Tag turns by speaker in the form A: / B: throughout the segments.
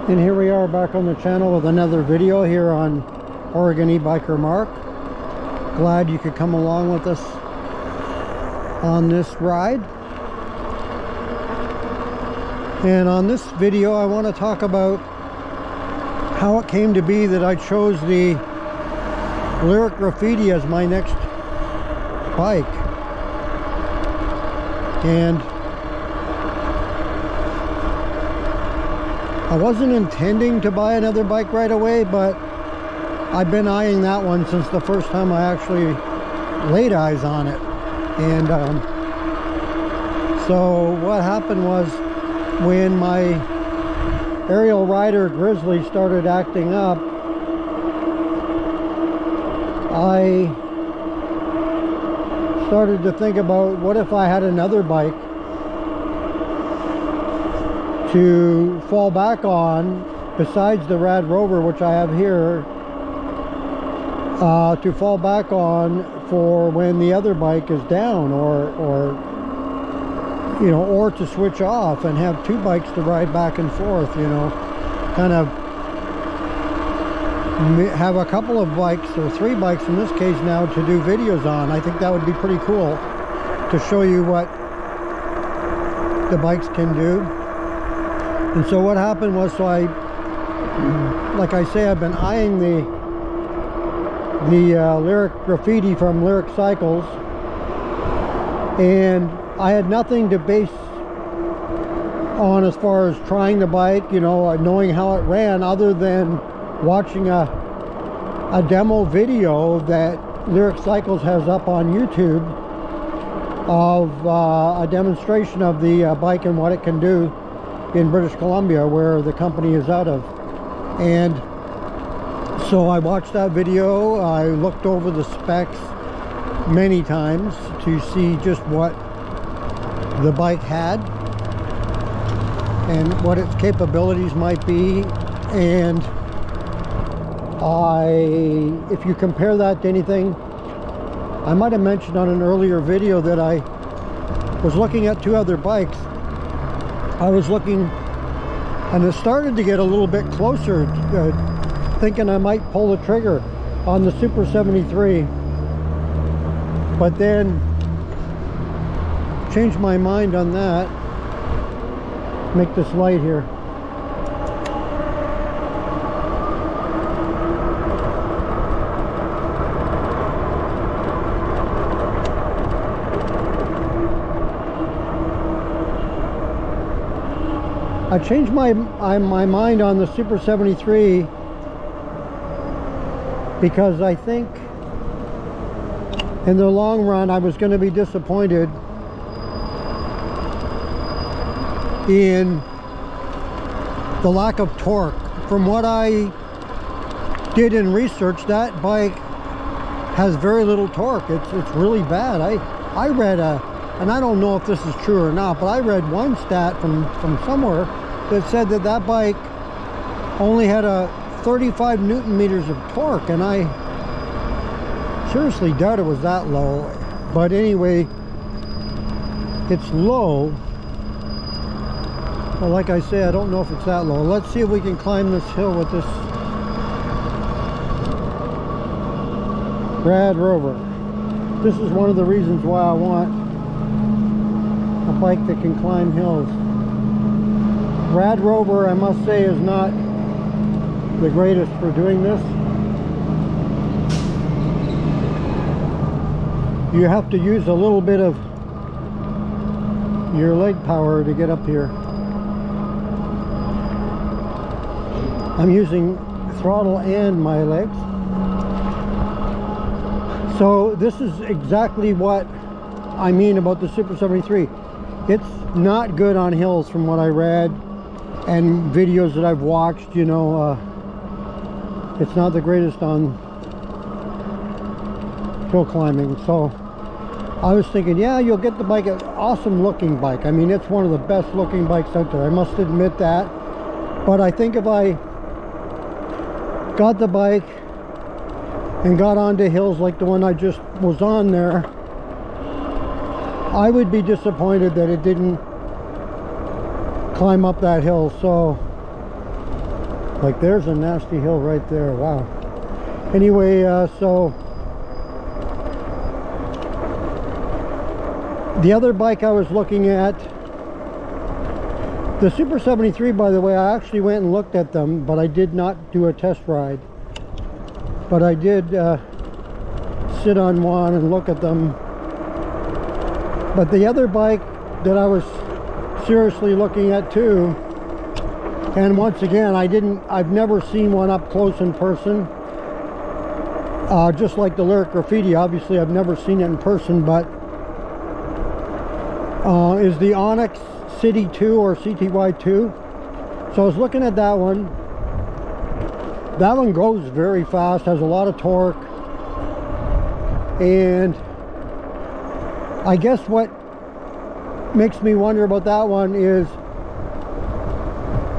A: And here we are back on the channel with another video here on Oregon e-biker Mark. Glad you could come along with us on this ride. And on this video I want to talk about how it came to be that I chose the Lyric Graffiti as my next bike. And I wasn't intending to buy another bike right away, but I've been eyeing that one since the first time I actually laid eyes on it. And so what happened was, when my aerial rider Grizzly started acting up, I started to think about, what if I had another bike to fall back on besides the Rad Rover, which I have here, to fall back on for when the other bike is down, or you know, or to switch off and have two bikes to ride back and forth, you know, kind of have a couple of bikes, or three bikes in this case now, to do videos on. I think that would be pretty cool to show you what the bikes can do. And so what happened was, so like I say, I've been eyeing the Lyric Graffiti from Lyric Cycles, and I had nothing to base on as far as trying the bike, you know, knowing how it ran, other than watching a demo video that Lyric Cycles has up on YouTube of a demonstration of the bike and what it can do in British Columbia, where the company is out of. And so I watched that video. I looked over the specs many times to see just what the bike had and what its capabilities might be. And if you compare that to anything, I might have mentioned on an earlier video that I was looking at two other bikes. I was looking, and it started to get a little bit closer, thinking I might pull the trigger on the Super 73, but then changed my mind on that. Make this light here. I changed my mind on the Super 73 because I think in the long run I was going to be disappointed in the lack of torque. From what I did in research, that bike has very little torque. It's really bad. I read and I don't know if this is true or not, but I read one stat from somewhere that said that that bike only had a 35 Newton meters of torque, and I seriously doubt it was that low. But anyway, it's low. But like I say, I don't know if it's that low. Let's see if we can climb this hill with this Rad Rover. This is one of the reasons why I want a bike that can climb hills. Rad Rover, I must say, is not the greatest for doing this. You have to use a little bit of your leg power to get up here. I'm using throttle and my legs. So this is exactly what I mean about the Super 73. It's not good on hills from what I read and videos that I've watched, you know. It's not the greatest on hill climbing. So I was thinking, yeah, you'll get the bike, an awesome looking bike. I mean, it's one of the best looking bikes out there, I must admit that. But I think if I got the bike and got onto hills like the one I just was on there, I would be disappointed that it didn't climb up that hill. So Like there's a nasty hill right there. Wow. Anyway, so the other bike I was looking at, the Super 73, by the way, I actually went and looked at them, but I did not do a test ride. But I did sit on one and look at them. But the other bike that I was seriously looking at too, and once again, I've never seen one up close in person. Just like the Lyric Graffiti, obviously I've never seen it in person, but is the Onyx City 2 or CTY 2. So I was looking at that one. That one goes very fast, has a lot of torque, and I guess what makes me wonder about that one is,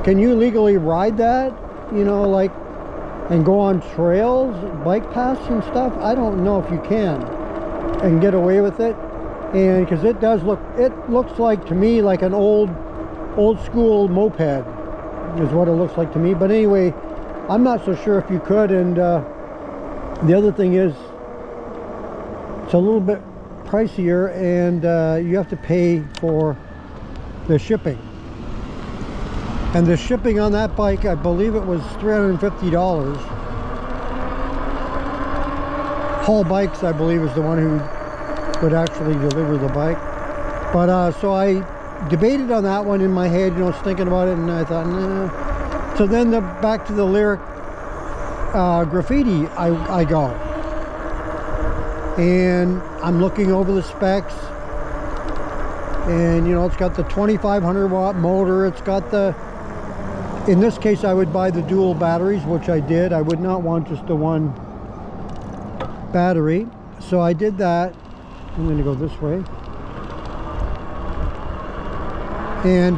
A: can you legally ride that, you know, like, and go on trails, bike paths and stuff? I don't know if you can and get away with it. And because it looks like to me like an old school moped is what it looks like to me. But anyway, I'm not so sure if you could. And the other thing is, it's a little bit pricier, and you have to pay for the shipping. And the shipping on that bike, I believe it was $350. Haul Bikes, I believe, is the one who would actually deliver the bike. But so I debated on that one in my head, you know, was thinking about it, and I thought, nah. So then back to the Lyric Graffiti, I go. And I'm looking over the specs, and you know, it's got the 2500 watt motor, it's got the, in this case I would buy the dual batteries, which I did. I would not want just the one battery, so I did that. I'm going to go this way. And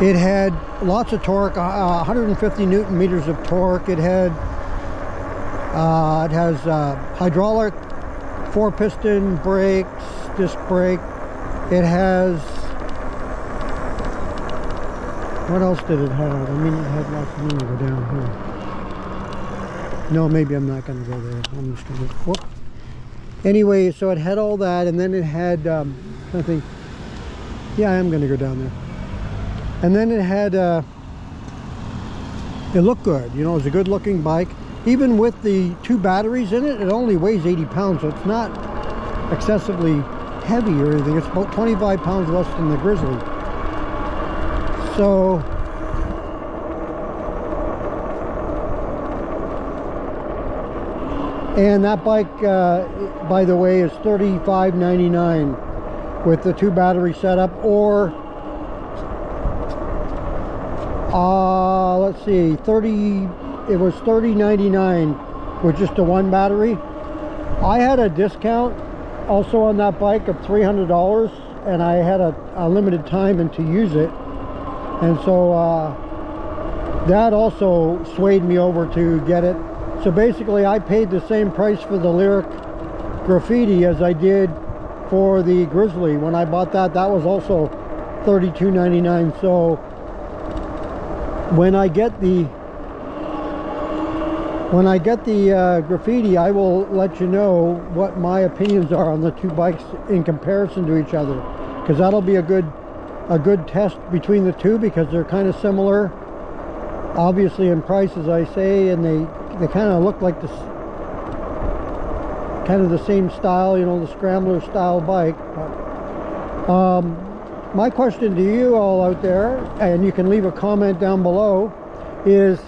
A: it had lots of torque, 150 Newton meters of torque. It had it has hydraulic 4-piston brakes, disc brake. It has, what else did it have? I mean, it had lots. I'm going to go down here. No, maybe I'm not going to go there. I'm just going to, whoop. Anyway, so it had all that, and then it had, I think, yeah, I am going to go down there. And then it had, it looked good. You know, it was a good looking bike. Even with the 2 batteries in it, it only weighs 80 pounds, so it's not excessively heavy or anything. It's about 25 pounds less than the Grizzly. So, and that bike, by the way, is $35.99 with the 2 battery setup, or let's see, it was $30.99 with just the 1 battery. I had a discount also on that bike of $300, and I had a limited time and to use it, and so that also swayed me over to get it. So basically I paid the same price for the Lyric Graffiti as I did for the Grizzly. When I bought that, that was also $32.99. So when I get the Graffiti, I will let you know what my opinions are on the 2 bikes in comparison to each other, because that'll be a good test between the 2, because they're kind of similar, obviously in price, as I say, and they kind of look like this, kind of the same style, you know, the Scrambler style bike. But, my question to you all out there, and you can leave a comment down below, is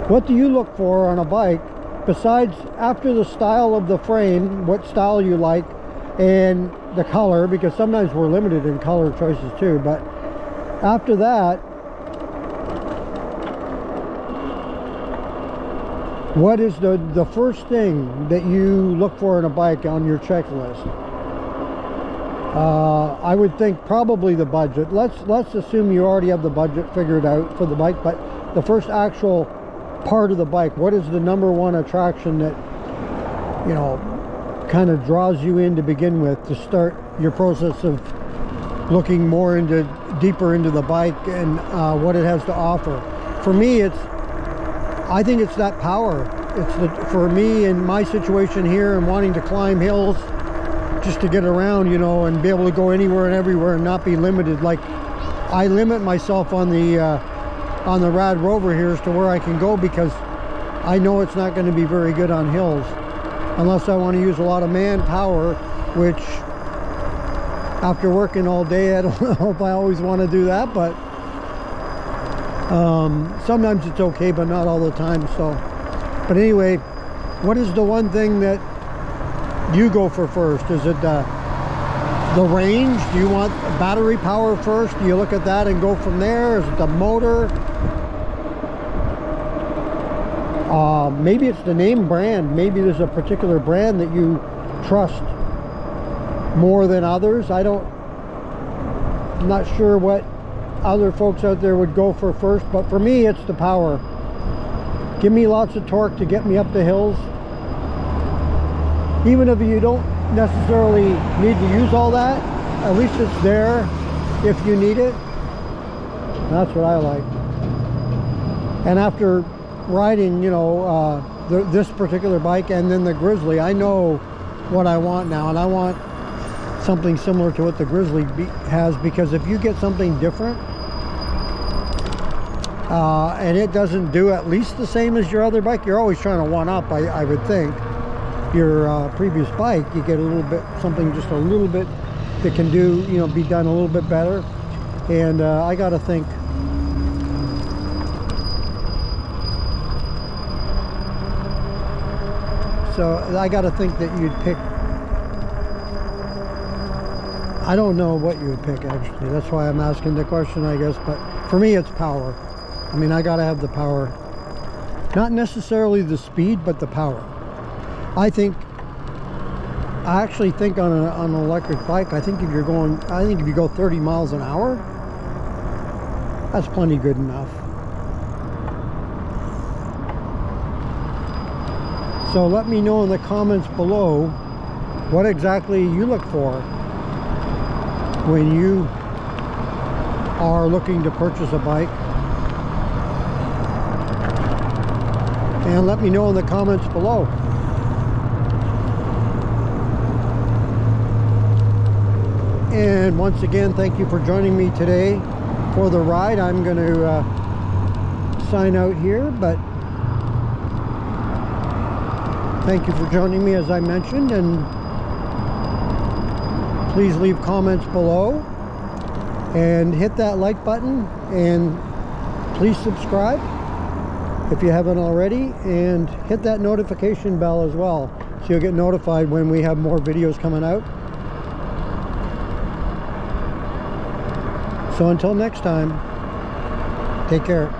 A: what do you look for on a bike, besides, after the style of the frame, what style you like, and the color, because sometimes we're limited in color choices too, but after that, what is the first thing that you look for in a bike on your checklist? I would think probably the budget. Let's assume you already have the budget figured out for the bike, but the first actual part of the bike, what is the #1 attraction that, you know, kind of draws you in to begin with, to start your process of looking more into deeper into the bike and what it has to offer. For me, I think it's that power. For me in my situation here and wanting to climb hills just to get around, you know, and be able to go anywhere and everywhere and not be limited. Like, I limit myself on the Rad Rover here as to where I can go, because I know it's not going to be very good on hills unless I want to use a lot of manpower, which after working all day, I don't know if I always want to do that, but sometimes it's okay, but not all the time. So, but anyway, what is the one thing that you go for first? Is it the range? Do you want battery power first? Do you look at that and go from there? Is it the motor? Maybe it's the name brand. Maybe there's a particular brand that you trust more than others. I'm not sure what other folks out there would go for first, but for me, it's the power. Give me lots of torque to get me up the hills. Even if you don't necessarily need to use all that, at least it's there if you need it. That's what I like. And after riding, you know, this particular bike and then the Grizzly, I know what I want now, and I want something similar to what the Grizzly has, because if you get something different and it doesn't do at least the same as your other bike, you're always trying to one up, I would think, your previous bike. You get a little bit, something just a little bit that can do, you know, be done a little bit better. And I gotta think, so I gotta think that you'd pick, I don't know what you would pick, actually. That's why I'm asking the question, I guess. But for me, it's power. I mean, I gotta have the power. Not necessarily the speed, but the power. I actually think on an electric bike, I think if you go 30 miles an hour, that's plenty good enough. So let me know in the comments below what exactly you look for when you are looking to purchase a bike. And let me know in the comments below. And once again, thank you for joining me today for the ride. I'm going to sign out here, but thank you for joining me, as I mentioned, and please leave comments below and hit that like button, and please subscribe if you haven't already, and hit that notification bell as well, so you'll get notified when we have more videos coming out. So until next time, take care.